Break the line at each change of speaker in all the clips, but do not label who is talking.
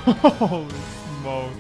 Holy smokes.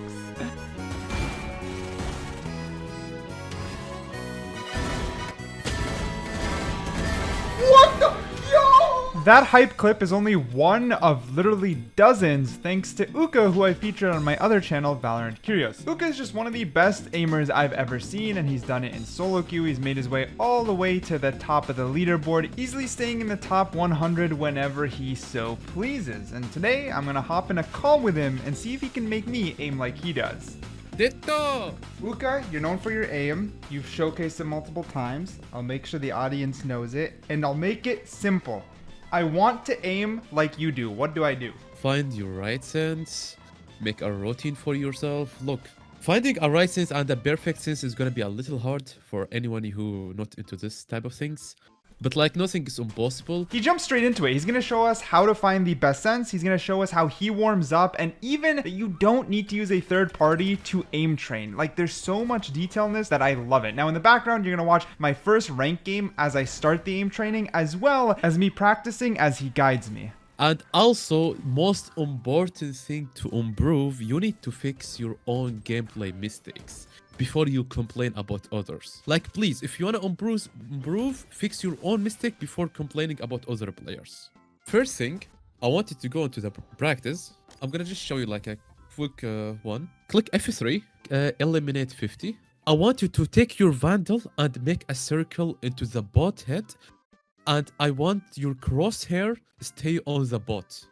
What the? Yo! That hype clip is only one of literally dozens thanks to Uka, who I featured on my other channel, Valorant Curious. Uka is just one of the best aimers I've ever seen, and he's done it in solo queue. He's made his way all the way to the top of the leaderboard, easily staying in the top 100 whenever he so pleases. And today, I'm gonna hop in a call with him and see if he can make me aim like he does.
Dittoz!
Uka, you're known for your aim. You've showcased it multiple times. I'll make sure the audience knows it, and I'll make it simple. I want to aim like you do. What do I do?
Find your right sense, make a routine for yourself. Look, finding a right sense and a perfect sense is gonna be a little hard for anyone who not into this type of things. But like nothing is impossible.
He jumps straight into it. He's going to show us how to find the best sense. He's going to show us how he warms up, and even that you don't need to use a third party to aim train. Like, there's so much detail in this that I love it. Now in the background, you're going to watch my first rank game as I start the aim training, as well as me practicing as he guides me.
And also, most important thing to improve, you need to fix your own gameplay mistakes before you complain about others. Like, please, if you want to improve, fix your own mistake before complaining about other players. First thing, I want you to go into the practice. I'm gonna just show you like a quick one. Click F3, eliminate 50. I want you to take your Vandal and make a circle into the bot head. And I want your crosshair stay on the bot.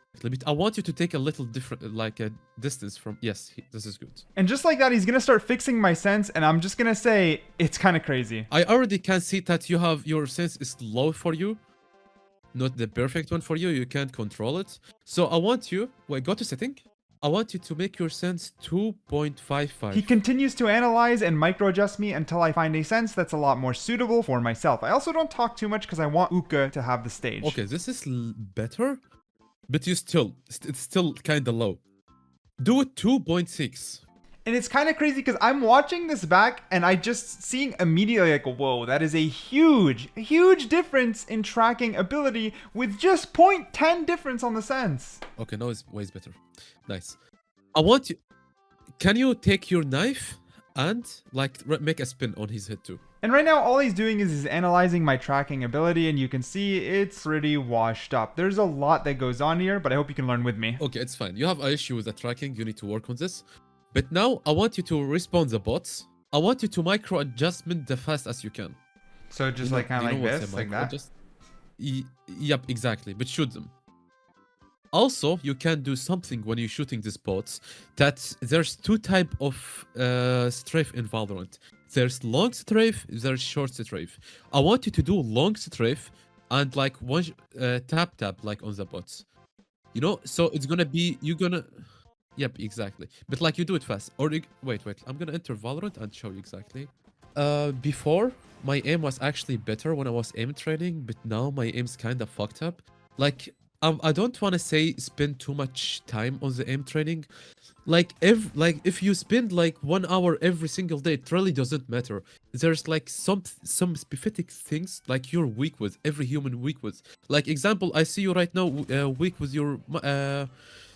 I want you to take a little different, like a distance from, yes, this is good.
And just like that, he's gonna start fixing my sense, and I'm just gonna say, it's kind of crazy.
I already can see that you have, your sense is low for you. Not the perfect one for you, you can't control it. So I want you, wait, go to setting. I want you to make your sense 2.55.
He continues to analyze and micro adjust me until I find a sense that's a lot more suitable for myself. I also don't talk too much because I want Uka to have the stage.
Okay, this is better. But it's still kind of low. Do it 2.6.
And it's kind of crazy because I'm watching this back and I just seeing immediately like, whoa, that is a huge difference in tracking ability with just 0.10 difference on the sense.
Okay, now it's way better. Nice. I want you, can you take your knife and like make a spin on his head too?
And right now, all he's doing is he's analyzing my tracking ability, and you can see it's pretty washed up. There's a lot that goes on here, but I hope you can learn with me.
Okay, it's fine. You have an issue with the tracking. You need to work on this. But now, I want you to respawn the bots. I want you to micro adjustment the fast as you can.
So just like kind of like this, like that?
Yep, exactly. But shoot them. Also, you can do something when you're shooting these bots. That there's two type of strafe in Valorant. There's long strafe, there's short strafe. I want you to do long strafe and like one tap like on the bots. You know, so it's gonna be, you're gonna, yep, exactly. But like you do it fast. Or wait, I'm gonna enter Valorant and show you exactly. Before, my aim was actually better when I was aim training, but now my aim's kind of fucked up. Like, I don't want to say spend too much time on the aim training. Like if you spend like 1 hour every single day, it really doesn't matter. There's like some specific things like you're weak with, every human weak with. Like example, I see you right now weak with your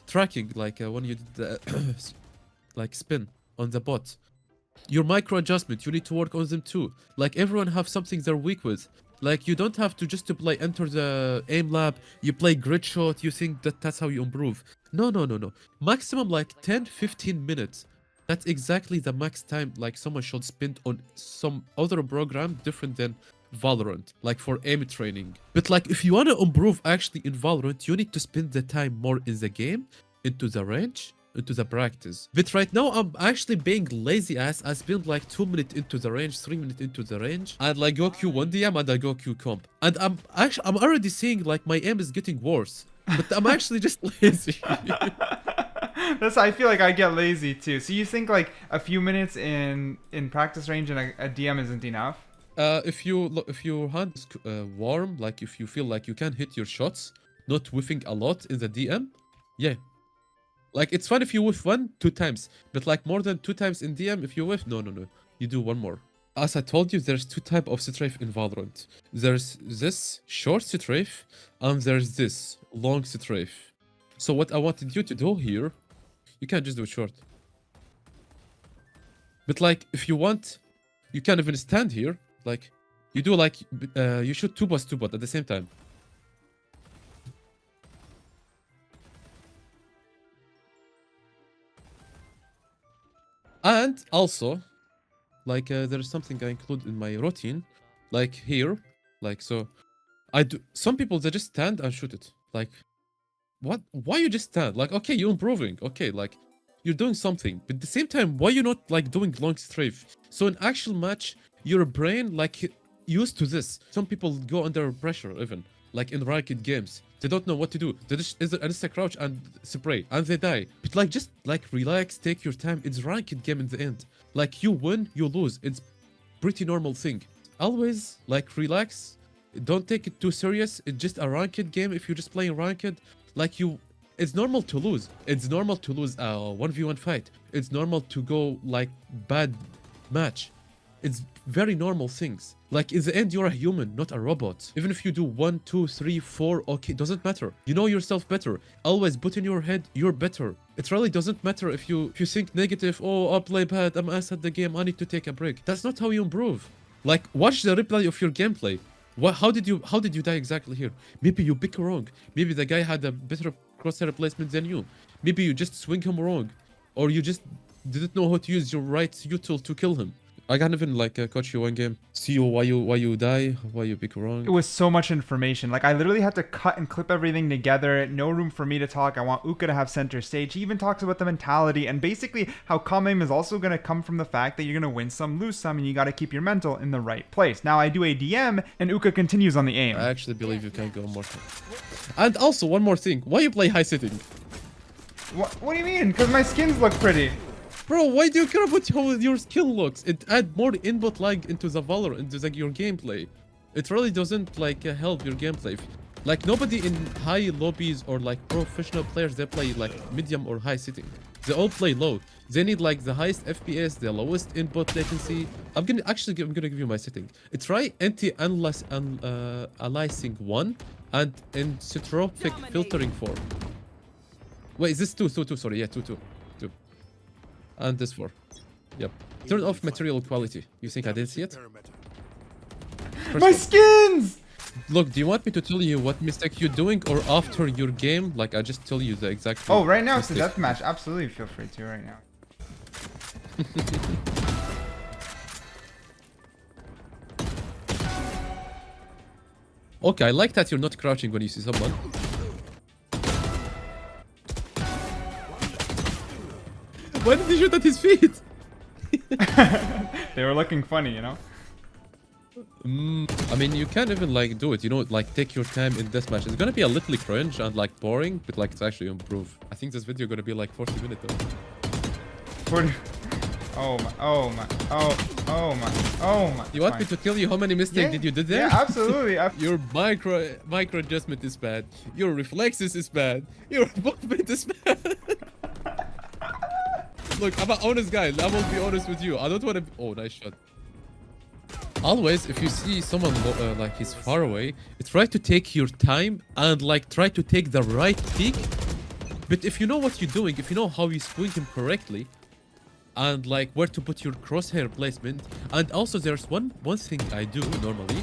tracking, like when you did the like spin on the bot. Your micro adjustment, you need to work on them too. Like everyone have something they're weak with. Like you don't have to just to play enter the aim lab, you play grid shot, you think that's how you improve. No. Maximum like 10-15 minutes. That's exactly the max time like someone should spend on some other program different than Valorant, like for aim training. But like if you want to improve actually in Valorant, you need to spend the time more in the game, into the range, into the practice. But right now I'm actually being lazy ass. I spent like 2 minutes into the range, 3 minutes into the range, and like go Q1 DM and I go Q comp. And I'm already seeing like my aim is getting worse. But I'm actually just lazy.
I feel like I get lazy too. So you think like a few minutes in practice range and a DM isn't enough?
If your hand is warm, like if you feel like you can hit your shots, not whiffing a lot in the DM, yeah. Like it's fun if you whiff 1-2 times, but like more than 2 times in DM, if you whiff, no. You do one more. As I told you, there's 2 types of strafe in Valorant. There's this short strafe, and there's this long strafe. So what I wanted you to do here, You can't just do it short. But like, if you want, you can't even stand here. Like, you do like, you shoot 2 bots, 2 bot at the same time. And also, like, there is something I include in my routine, like here, like, so I do. Some people, they just stand and shoot it. Like, what? Why you just stand? Like, okay, you're improving. Okay, like, you're doing something. But at the same time, why you not like doing long strafe? So in actual match, your brain like used to this. Some people go under pressure even, like in ranked games. They don't know what to do. They just crouch and spray and they die. But like, just like relax, take your time. It's ranked game in the end. Like, you win, you lose. It's pretty normal thing. Always like relax. Don't take it too serious. It's just a ranked game. If you're just playing ranked, like, it's normal to lose. It's normal to lose a 1v1 fight. It's normal to go like bad match. It's very normal things. Like, in the end, you're a human, not a robot. Even if you do 1, 2, 3, 4, okay, doesn't matter. You know yourself better. Always put in your head, you're better. It really doesn't matter if you think negative. Oh, I'll play bad. I'm ass at the game. I need to take a break. That's not how you improve. Like, watch the replay of your gameplay. How did you die exactly here? Maybe you pick wrong. Maybe the guy had a better crosshair placement than you. Maybe you just swing him wrong, or you just didn't know how to use your right util to kill him. I can't even like coach you one game. See you why you die, why you pick wrong.
It was so much information. Like, I literally had to cut and clip everything together. No room for me to talk. I want Uka to have center stage. He even talks about the mentality and basically how calm aim is also going to come from the fact that you're going to win some, lose some, and you got to keep your mental in the right place. Now I do a DM and Uka continues on the aim.
I actually believe you can go more. And also one more thing. Why you play high sitting?
What do you mean? Because my skins look pretty.
Bro, why do you care about how your skill looks? It adds more input lag into the Valorant, into like your gameplay. It really doesn't like help your gameplay. Like, nobody in high lobbies or like professional players, they play like medium or high sitting. They all play low. They need like the highest FPS, the lowest input latency. I'm gonna give you my setting. Try anti-aliasing 1 and entropic filtering 4. Wait, is this 2? Sorry, yeah, 2. And this 4. Yep. Turn off material quality. You think I didn't see it?
My skins!
Look, do you want me to tell you what mistake you're doing, or after your game? Like, I just tell you the exact.
Oh, right now it's a deathmatch. Absolutely, feel free to right now.
Okay, I like that you're not crouching when you see someone. Why did he shoot at his feet?
They were looking funny, you know?
I mean, you can't even like do it, you know, like take your time in this match. It's gonna be a little cringe and like boring, but like it's actually improve. I think this video gonna be like 40 minutes though.
40. Oh my.
You want me to tell you how many mistakes did you do there?
Yeah, absolutely.
Your micro adjustment is bad. Your reflexes is bad. Your movement is bad. Look, I'm an honest guy. I will be honest with you. I don't want to. Oh, nice shot. Always, if you see someone like he's far away, try to take your time and like try to take the right peek. But if you know what you're doing, if you know how you swing him correctly, and like where to put your crosshair placement, and also there's one thing I do normally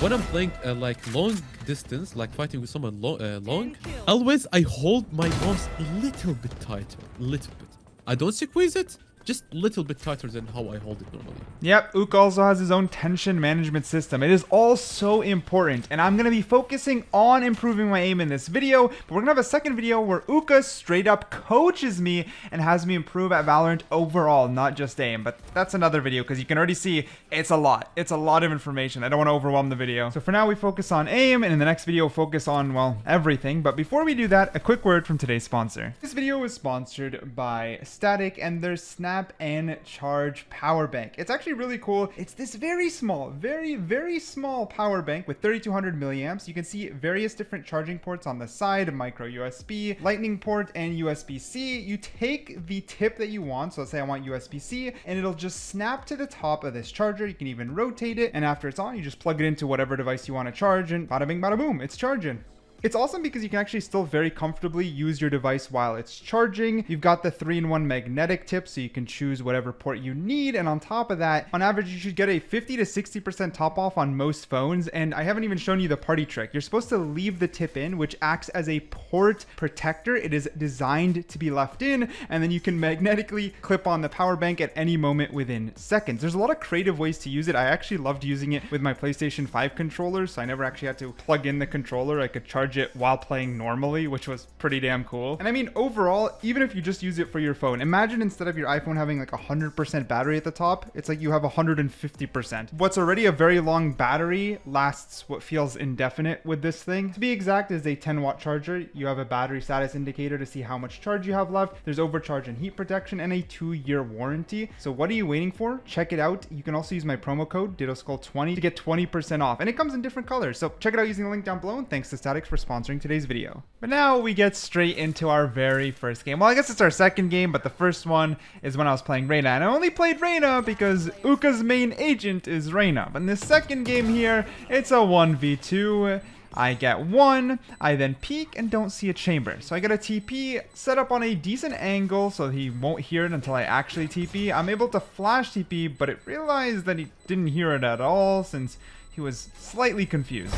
when I'm playing like long distance, like fighting with someone long. Always I hold my arms a little bit tighter, little bit. I don't squeeze it, just a little bit tighter than how I hold it normally.
Yep, Ook also has his own tension management system. It is all so important, and I'm going to be focusing on improving my aim in this video, but we're going to have a second video where Uka straight up coaches me and has me improve at Valorant overall, not just aim. But that's another video because you can already see it's a lot. It's a lot of information. I don't want to overwhelm the video. So for now, we focus on aim, and in the next video, focus on, well, everything. But before we do that, a quick word from today's sponsor. This video is sponsored by Static and their Snap and Charge power bank. It's actually really cool. It's this very small, very small power bank with 3200 milliamps. You can see various different charging ports on the side, micro USB, lightning port, and USB-C. You take the tip that you want, so let's say I want USB-C, and it'll just snap to the top of this charger. You can even rotate it, and after it's on, you just plug it into whatever device you want to charge, and bada bing bada boom, it's charging. It's awesome because you can actually still very comfortably use your device while it's charging. You've got the 3-in-1 magnetic tip, so you can choose whatever port you need. And on top of that, on average, you should get a 50 to 60% top off on most phones. And I haven't even shown you the party trick. You're supposed to leave the tip in, which acts as a port protector. It is designed to be left in, and then you can magnetically clip on the power bank at any moment within seconds. There's a lot of creative ways to use it. I actually loved using it with my PlayStation 5 controller, so I never actually had to plug in the controller. I could charge it while playing normally, which was pretty damn cool. And I mean, overall, even if you just use it for your phone, imagine instead of your iPhone having like 100% battery at the top, it's like you have 150%. What's already a very long battery lasts what feels indefinite with this thing. To be exact, is a 10-watt charger. You have a battery status indicator to see how much charge you have left. There's overcharge and heat protection and a 2-year warranty. So what are you waiting for? Check it out. You can also use my promo code Dittozkul20 to get 20% off, and it comes in different colors. So check it out using the link down below, and thanks to Statics for sponsoring today's video. But now we get straight into our very first game. Well, I guess it's our second game, but the first one is when I was playing Reyna, and I only played Reyna because Uka's main agent is Reyna. But in this second game here, it's a 1v2. I get one, I then peek and don't see a chamber. So I get a TP set up on a decent angle so he won't hear it until I actually TP. I'm able to flash TP, but it realized that he didn't hear it at all since he was slightly confused.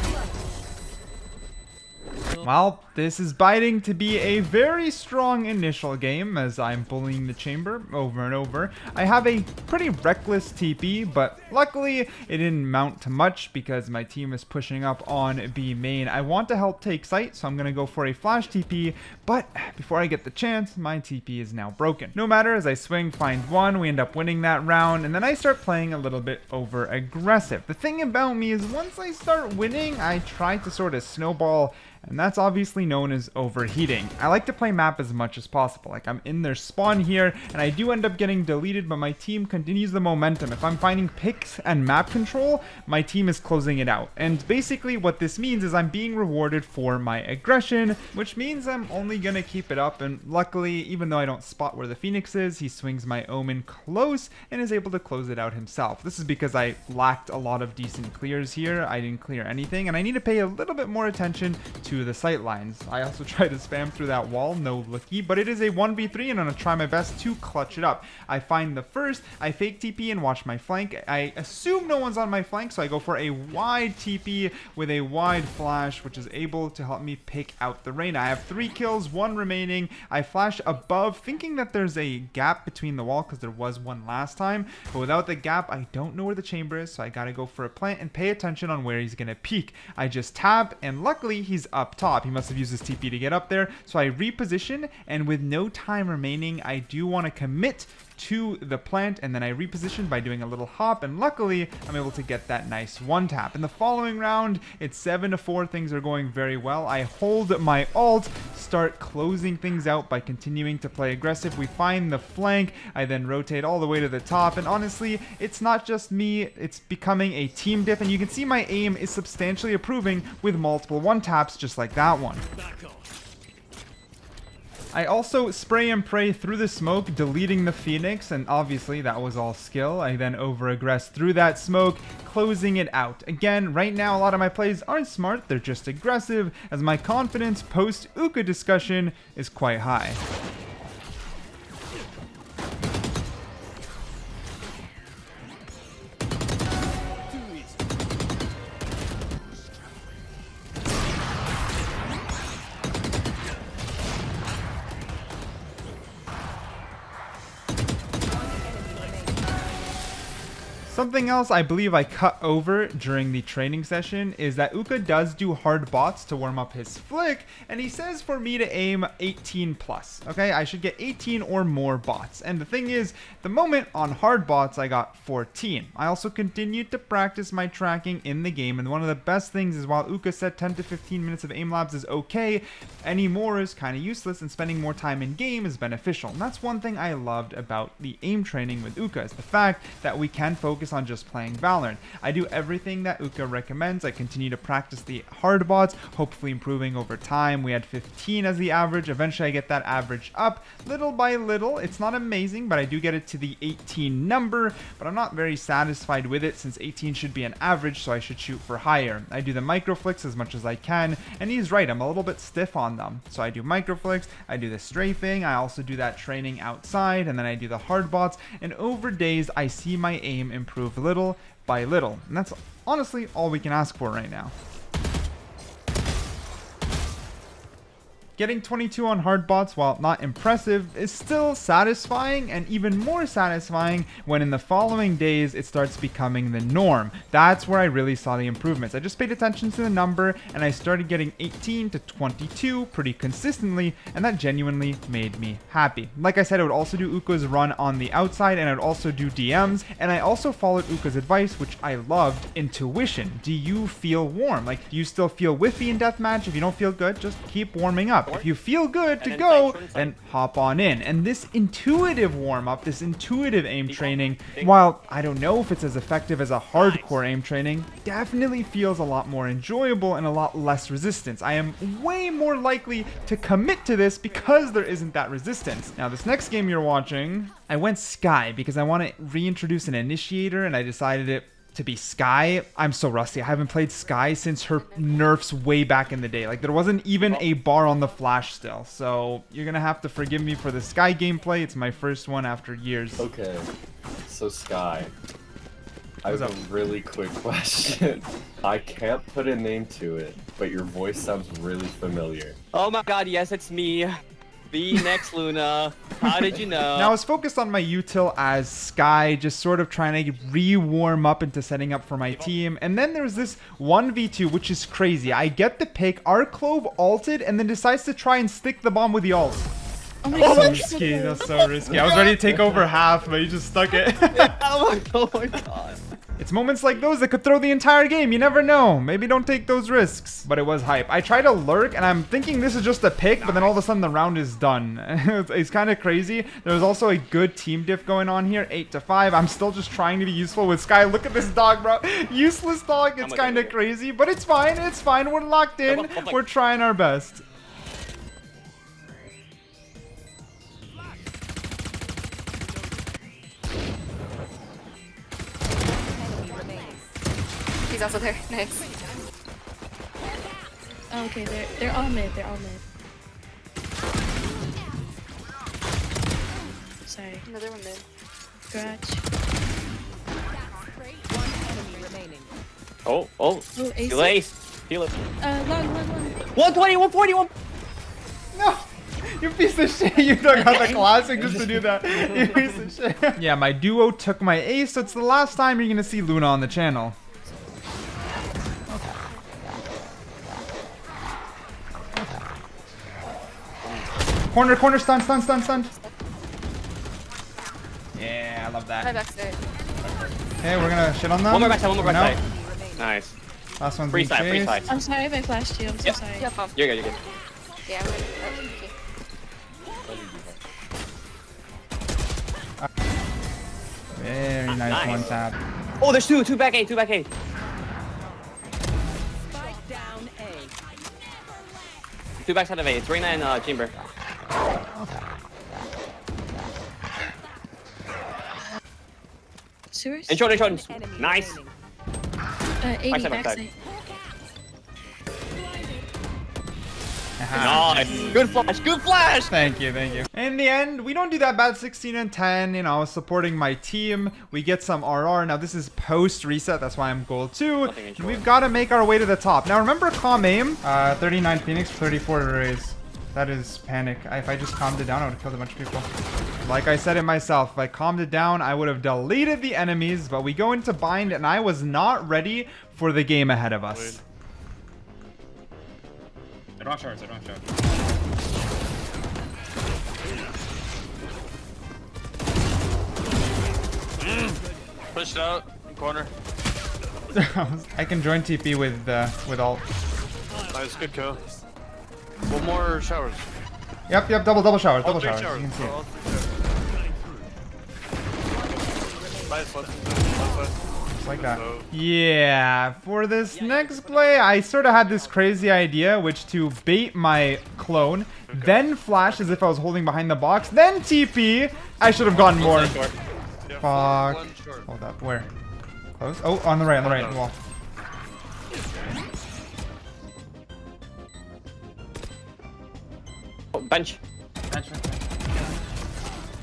Well, this is biting to be a very strong initial game as I'm bullying the chamber over and over. I have a pretty reckless TP, but luckily it didn't mount to much because my team is pushing up on B main. I want to help take site, so I'm going to go for a flash TP, but before I get the chance, my TP is now broken. No matter, as I swing, find one, we end up winning that round, and then I start playing a little bit over aggressive. The thing about me is once I start winning, I try to sort of snowball, and that's obviously known as overheating. I like to play map as much as possible. Like, I'm in their spawn here, and I do end up getting deleted, but my team continues the momentum. If I'm finding picks and map control, my team is closing it out. And basically what this means is I'm being rewarded for my aggression, which means I'm only gonna keep it up. And luckily, even though I don't spot where the Phoenix is, he swings my Omen close and is able to close it out himself. This is because I lacked a lot of decent clears here. I didn't clear anything, and I need to pay a little bit more attention to the sight lines. I also try to spam through that wall, no looky, but it is a 1v3 and I'm gonna try my best to clutch it up. I find the first, I fake TP and watch my flank. I assume no one's on my flank, so I go for a wide TP with a wide flash, which is able to help me pick out the Reyna. I have 3 kills, 1 remaining. I flash above, thinking that there's a gap between the wall because there was one last time, but without the gap, I don't know where the chamber is, so I gotta go for a plant and pay attention on where he's gonna peek. I just tap, and luckily he's up top. He must have used his TP to get up there, so I reposition, and with no time remaining, I do want to commit to the plant, and then I reposition by doing a little hop, and luckily I'm able to get that nice one tap. In the following round, it's 7-4. Things are going very well. I hold my ult, start closing things out by continuing to play aggressive. We find the flank, I then rotate all the way to the top, and honestly, it's not just me, it's becoming a team diff, and you can see my aim is substantially improving with multiple one taps just like that one. I also spray and pray through the smoke, deleting the Phoenix, and obviously that was all skill. I then over-aggress through that smoke, closing it out. Again, right now a lot of my plays aren't smart, they're just aggressive, as my confidence post-Uka discussion is quite high. Something else I believe I cut over during the training session is that Uka does do hard bots to warm up his flick, and he says for me to aim 18 plus. Okay, I should get 18 or more bots. And the thing is, the moment on hard bots I got 14. I also continued to practice my tracking in the game, and one of the best things is while Uka said 10 to 15 minutes of aim labs is okay, any more is kind of useless, and spending more time in game is beneficial. And that's one thing I loved about the aim training with Uka, is the fact that we can focus focus on just playing Valorant. I do everything that Uka recommends. I continue to practice the hard bots, hopefully improving over time. We had 15 as the average. Eventually I get that average up little by little. It's not amazing, but I do get it to the 18 number, but I'm not very satisfied with it since 18 should be an average, so I should shoot for higher. I do the micro flicks as much as I can, and he's right, I'm a little bit stiff on them. So I do micro flicks, I do the strafing, I also do that training outside, and then I do the hard bots, and over days I see my aim improve little by little. And that's honestly all we can ask for right now. Getting 22 on hard bots, while not impressive, is still satisfying, and even more satisfying when in the following days it starts becoming the norm. That's where I really saw the improvements. I just paid attention to the number and I started getting 18 to 22 pretty consistently, and that genuinely made me happy. Like I said, I would also do Uka's run on the outside, and I'd also do DMs, and I also followed Uka's advice, which I loved, intuition. Do you feel warm? Like, do you still feel whiffy in deathmatch? If you don't feel good, just keep warming up. If you feel good to go, then hop on in. And this intuitive warm-up, this intuitive aim training, while I don't know if it's as effective as a hardcore aim training, definitely feels a lot more enjoyable and a lot less resistance. I am way more likely to commit to this because there isn't that resistance. Now, this next game you're watching, I went Skye because I want to reintroduce an initiator, and I decided it to be Skye. I'm so rusty. I haven't played Skye since her nerfs way back in the day. Like, there wasn't even a bar on the flash still. So you're gonna have to forgive me for the Skye gameplay. It's my first one after years.
Okay, so Skye, I have a really quick question. I can't put a name to it, but your voice sounds really familiar.
Oh my god, yes, it's me. The next Luna. How did you know?
Now I was focused on my util as Skye, just sort of trying to re-warm up into setting up for my team. And then there's this 1v2, which is crazy. I get the pick, our Clove ulted, and then decides to try and stick the bomb with the ult.
Oh my
That's so
god.
risky, that's so risky. I was ready to take over half, but he just stuck it.
Oh my god.
It's moments like those that could throw the entire game. You never know. Maybe don't take those risks. But it was hype. I try to lurk, and I'm thinking this is just a pick, but then all of a sudden the round is done. It's kind of crazy. There's also a good team diff going on here, 8-5. I'm still just trying to be useful with Skye. Look at this dog, bro. Useless dog. It's kind of crazy, but it's fine. It's fine. We're locked in. We're trying our best.
He's also there. Nice.
Oh, okay, they're all mid. They're all mid. Sorry.
Another one mid.
Garage.
Oh,
Oh, AC.
Delays. Feel it.
Long.
120, 141.
No! You piece of shit. You dug out the classic just to do that. You piece of shit. Yeah, my duo took my ace, so it's the last time you're going to see Luna on the channel. Corner, stun. Yeah, I love
High
that.
backside.
Okay, we're gonna shit on them.
One more backside, one more
No.
backside. Nice.
Last one's
Free
being
side, free
chased.
side.
I'm sorry if I flashed you. I'm so sorry.
Yeah, pump.
You're good, you're good.
Yeah, I'm gonna. Oh, okay.
Very nice,
Nice.
one tap.
Oh, there's two back A, two back A. Two backside of A. It's Reyna and Chamber.
Sewers?
And short. Nice.
80
Backside.
backside.
Nice. Good flash.
Thank you. In the end, we don't do that bad. 16-10. You know, I was supporting my team. We get some RR. Now this is post reset. That's why I'm gold 2. And we've got to make our way to the top. Now remember calm aim. 39 Phoenix, 34 raise. That is panic. If I just calmed it down, I would have killed a bunch of people. Like I said it myself, if I calmed it down, I would have deleted the enemies. But we go into bind, and I was not ready for the game ahead of us.
I don't have showers. Pushed out corner.
I can join TP with ult.
Nice, good kill. One more showers.
Yep, double showers,
All
double
three
showers.
showers.
You can see it.
All three showers. Nice, left.
Just like that. Yeah, for this next play, I sort of had this crazy idea, which to bait my clone, then flash as if I was holding behind the box, then TP. I should have gotten more. Fuck. Hold up. Where? Close? Oh, on the right wall.
Oh, bench.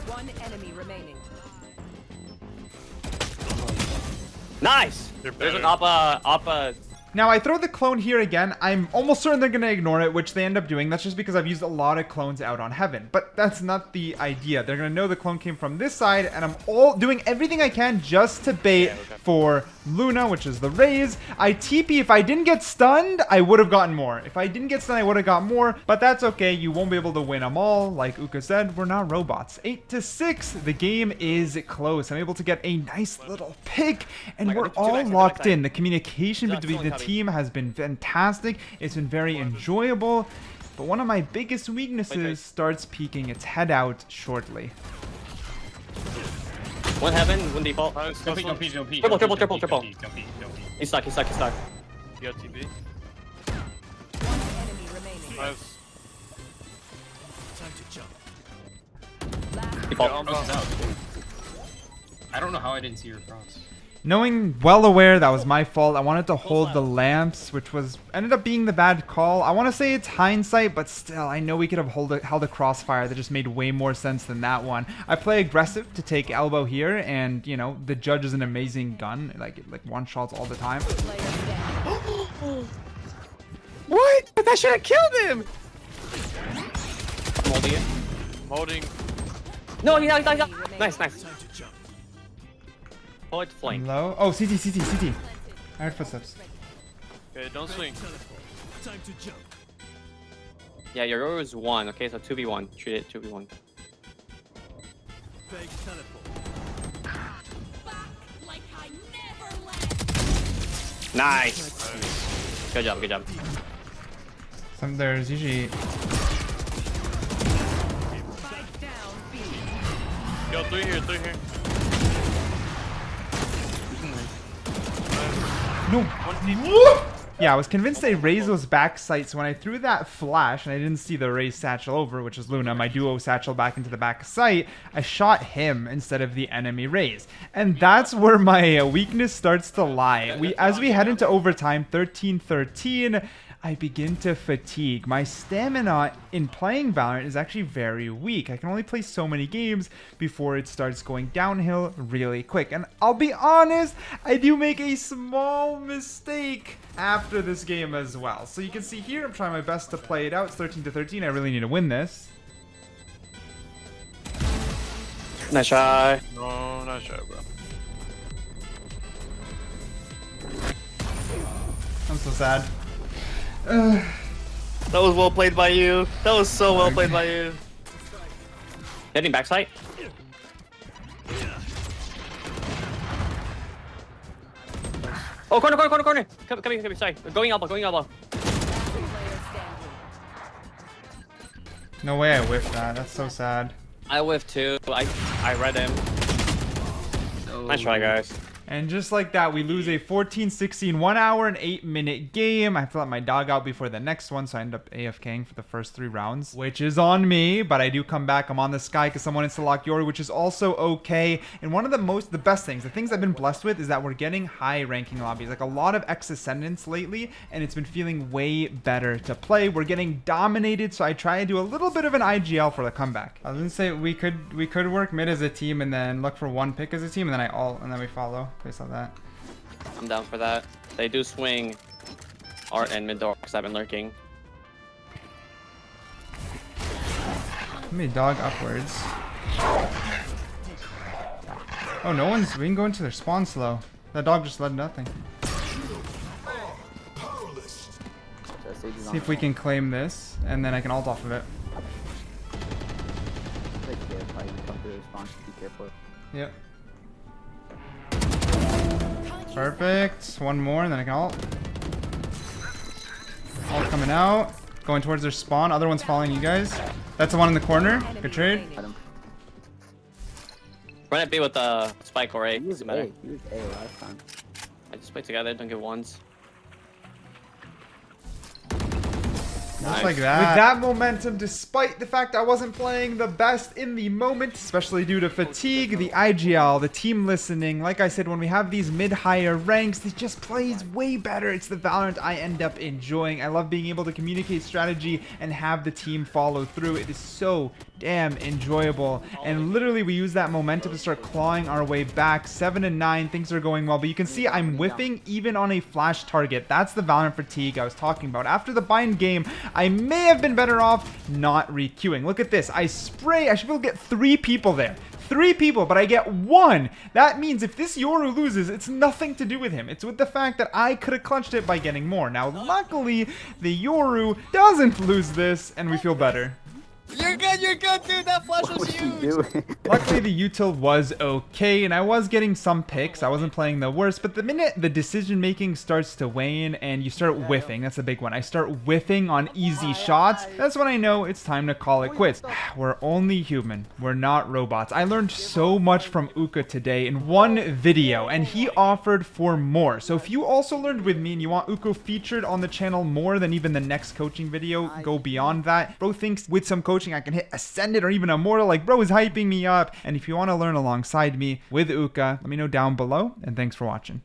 One enemy remaining.
Nice. There's an Appa.
Now, I throw the clone here again. I'm almost certain they're going to ignore it, which they end up doing. That's just because I've used a lot of clones out on Heaven. But that's not the idea. They're going to know the clone came from this side, and I'm doing everything I can just to bait for Luna, which is the Raze. I TP. If I didn't get stunned, I would have gotten more. If I didn't get stunned, I would have got more. But that's okay. You won't be able to win them all. Like Uka said, we're not robots. 8-6. The game is close. I'm able to get a nice little pick, and we're all locked in. The communication between the team has been fantastic. It's been very enjoyable, but one of my biggest weaknesses starts peeking its head out shortly.
One Heaven, one default.
Don't peek.
Triple. He's stuck.
You got TB.
One enemy remaining.
Nice.
Default.
I don't know how I didn't see your cross.
Knowing well aware that was my fault, I wanted to hold the lamps, which ended up being the bad call. I want to say it's hindsight, but still, I know we could have held a crossfire that just made way more sense than that one. I play aggressive to take elbow here, and you know the judge is an amazing gun, like one shots all the time.
What? That should have killed him. I'm holding it.
Holding.
No, he's out. Nice. Point flank.
Low. Oh, CT. I heard footsteps.
Okay, don't swing.
Yeah, your is 1. Okay, so 2v1. Treat it 2v1. Nice. Good job.
There's usually.
Yo, three here.
No. Yeah, I was convinced they raised those back sights when I threw that flash and I didn't see the raised satchel over, which is Luna, my duo satchel back into the back sight. I shot him instead of the enemy raise. And that's where my weakness starts to lie. As we head into overtime, 13-13, I begin to fatigue. My stamina in playing Valorant is actually very weak. I can only play so many games before it starts going downhill really quick. And I'll be honest, I do make a small mistake after this game as well. So you can see here, I'm trying my best to play it out. It's 13-13. I really need to win this.
Nice try.
No, nice try, bro.
I'm so sad.
That was well played by you. That was so well played by you. Hitting backside. Oh, corner. Come, sorry. Going elbow.
No way I whiffed that. That's so sad.
I whiffed too. I read him. Nice try, guys.
And just like that, we lose a 14-16 1 hour and 8 minute game. I have to let my dog out before the next one, so I end up AFKing for the first 3 rounds, which is on me, but I do come back. I'm on the Skye because someone needs to lock Yori, which is also okay. And one of the best things, the things I've been blessed with is that we're getting high ranking lobbies, like a lot of X-Ascendants lately, and it's been feeling way better to play. We're getting dominated, so I try and do a little bit of an IGL for the comeback. I was gonna say we could work mid as a team and then look for one pick as a team, and then we follow based on that.
I'm down for that. They do swing art and mid door because I've been lurking.
Let me dog upwards. Oh, we can go into their spawn slow. That dog just led nothing. See if we can claim this, and then I can ult off of it. Yep. Perfect. One more, and then I can ult. Ult coming out. Going towards their spawn. Other one's following you guys. That's the one in the corner. Good trade.
Run at B with the spike or A.
Use
Doesn't matter.
A. Use A last time.
I just play together. Don't give ones.
Just like that. With that momentum, despite the fact I wasn't playing the best in the moment, especially due to fatigue, the IGL, the team listening, like I said, when we have these mid-higher ranks, it just plays way better. It's the Valorant I end up enjoying. I love being able to communicate strategy and have the team follow through. It is so damn enjoyable. And literally, we use that momentum to start clawing our way back. 7 and 9, things are going well. But you can see I'm whiffing even on a flash target. That's the Valorant fatigue I was talking about. After the bind game, I may have been better off not re-queuing. Look at this. I spray. I should be able to get 3 people there. 3 people, but I get 1. That means if this Yoru loses, it's nothing to do with him. It's with the fact that I could have clutched it by getting more. Now, luckily, the Yoru doesn't lose this, and we feel better.
You're good, dude. That flash was huge.
Luckily, the util was okay, and I was getting some picks. I wasn't playing the worst, but the minute the decision-making starts to wane and you start whiffing, that's a big one. I start whiffing on easy shots. That's when I know it's time to call it quits. We're only human. We're not robots. I learned so much from Uka today in one video, and he offered for more. So if you also learned with me and you want Uka featured on the channel more than even the next coaching video, go beyond that. Bro thinks with some coaching I can hit Ascended or even Immortal. Like, bro is hyping me up. And if you want to learn alongside me with Uka, let me know down below. And thanks for watching.